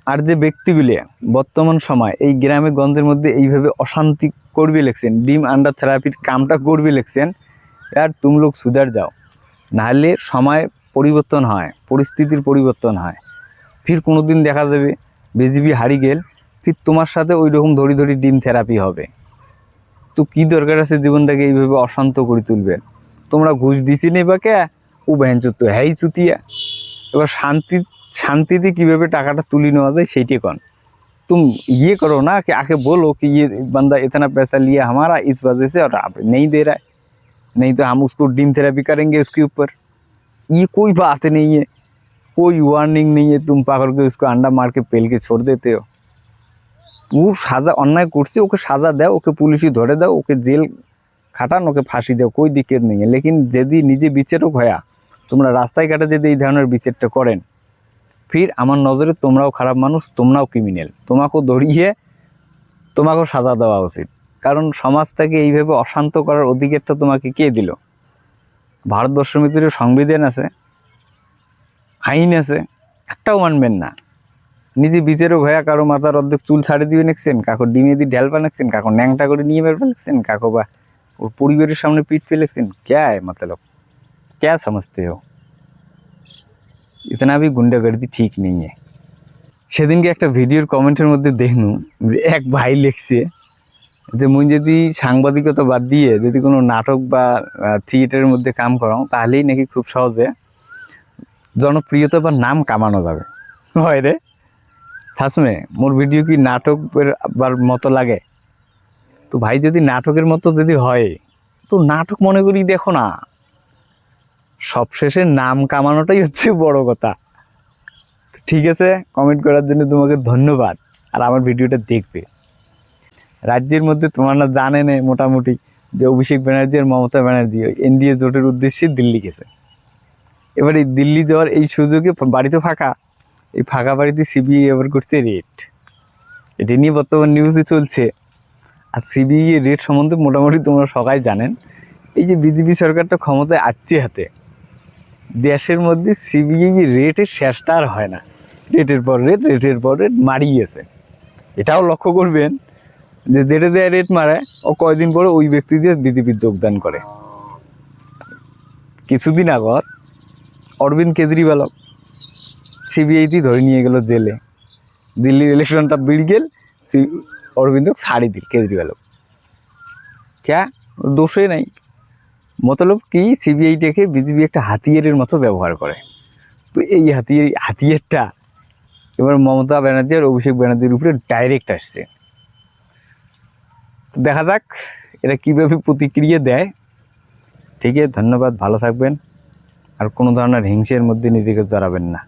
আর যে ব্যক্তিগুলি বর্তমান সময় এই গ্রামে গঞ্জের মধ্যে এইভাবে অশান্তি করবে লেগছেন, ডিম আন্ডার থেরাপির কামটা করবে লেগছেন, আর তুমি লোক সুধার যাও, নাহলে সময় পরিবর্তন হয়, পরিস্থিতির পরিবর্তন হয়। ফির কোনো দিন দেখা যাবে বিজেপি হারি গেল, ফির তোমার সাথে ওই রকম ধরি ধরি ডিম থেরাপি হবে। তো কী দরকার আছে জীবনটাকে এইভাবে অশান্ত করে তুলবে? তোমরা ঘুষ দিছি নি বা কে, ও ভ্যান চুত হ্যাই চুতিয়া। এবার শান্তিতে কীভাবে টাকাটা তুলে নেওয়া যায় সেইটি কন। तुम ये करो ना कि आके बोलो कि ये बंदा इतना पैसा लिया हमारा, इस वजह से, और आप नहीं दे रहा है, नहीं तो हम उसको डीम थेरेपी करेंगे उसके ऊपर। ये कोई बात नहीं है, कोई वार्निंग नहीं है, तुम पकड़ के उसको अंडा मार के पेल के छोड़ देते हो। वो साजा अन्याय करছে, ওকে সাজা দাও, ওকে পুলিশই ধরে দাও, ওকে জেল খাটান, ওকে ফাঁসি দাও, कोई दिक्कत नहीं है। लेकिन যদি নিজে বিচারক হয়া তোমরা রাস্তায় ঘাটে যদি এই ধরনের বিচারটা করেন, ফির আমার নজরে তোমরাও খারাপ মানুষ, তোমরাও ক্রিমিনাল, তোমাকেও ধরিয়ে তোমাকেও সাজা দেওয়া উচিত। কারণ সমাজটাকে এইভাবে অশান্ত করার অধিকারটা তোমাকে কে দিল? ভারতবর্ষের ভিতরে সংবিধান আছে, আইন আছে, একটাও মানবেন না। নিজে বিচারক হয়ে কারো মাথার অর্ধেক চুল ছাড়ে দিবে নেকছেন, কাকো ডিমে দিয়ে ঢেল বানাচ্ছেন, কাকো ন্যাংটা করে নিয়ে বের ফেলেছেন, কাকো বা ওর পরিবারের সামনে পিঠ ফেলেছেন। ক্যা है मतलब, क्या समझते हो? इतना भी गुंडागर्दी ठीक नहीं है। সেদিনকে একটা ভিডিওর কমেন্টের মধ্যে দেখনু এক ভাই লিখছে যে মুই যদি সাংবাদিকতা বাদ দিয়ে যদি কোনো নাটক বা থিয়েটারের মধ্যে কাম করাও, তাহলেই নাকি খুব সহজে জনপ্রিয়তা বা নাম কামানো যাবে। হয় রে সাসমে, মোর ভিডিও কি নাটকের মতো লাগে? তো ভাই যদি নাটকের মতো যদি হয়, তো নাটক মনে করি দেখো না, সবশেষে নাম কামানোটাই হচ্ছে বড় কথা। ঠিক আছে, কমেন্ট করার জন্য তোমাকে ধন্যবাদ। আর আমার ভিডিওটা দেখবে। রাজ্যের মধ্যে তোমার না জানে না মোটামুটি যে অভিষেক ব্যানার্জি আর মমতা ব্যানার্জি এনডিএ জোটের উদ্দেশ্যে দিল্লি গেছে। এবার এই দিল্লি যাওয়ার এই সুযোগে বাড়িতে ফাঁকা, এই ফাঁকা বাড়িতে সিবিআই এবার করছে রেড। এটা নিয়ে বর্তমান নিউজে চলছে। আর সিবিআই এর রেড সম্বন্ধে মোটামুটি তোমরা সবাই জানেন। এই যে বিজেপি সরকারটা ক্ষমতায় আসছে হাতে, দেশের মধ্যে সিবিআই রেটের শেষটা আর হয় না, রেটের পর রেট, রেটের পর রেট মারিয়েছে। এটাও লক্ষ্য করবেন যে যেটা দেয় রেট মারে, ও কয়দিন পরে ওই ব্যক্তি দিয়ে বিজেপির যোগদান করে। কিছুদিন আগত অরবিন্দ কেজরিওয়াল সিবিআইতে ধরে নিয়ে গেল জেলে। দিল্লির ইলেকশনটা বেড়ে গেল, অরবিন্দ ছাড়ি দিল কেজরিওয়াল। ক্যা দোষে নাই, মতলব কি সিবিআইটাকে বিজেপি একটা হাতিয়ারের মতো ব্যবহার করে। তো এই হাতিয়ারটা এবার মমতা ব্যানার্জি আর অভিষেক ব্যানার্জির উপরে ডাইরেক্ট আসছে। দেখা যাক এরা কীভাবে প্রতিক্রিয়া দেয়। ঠিক আছে, ধন্যবাদ, ভালো থাকবেন। আর কোনো ধরনের হিংসের মধ্যে নিজেকে জড়াবেন না।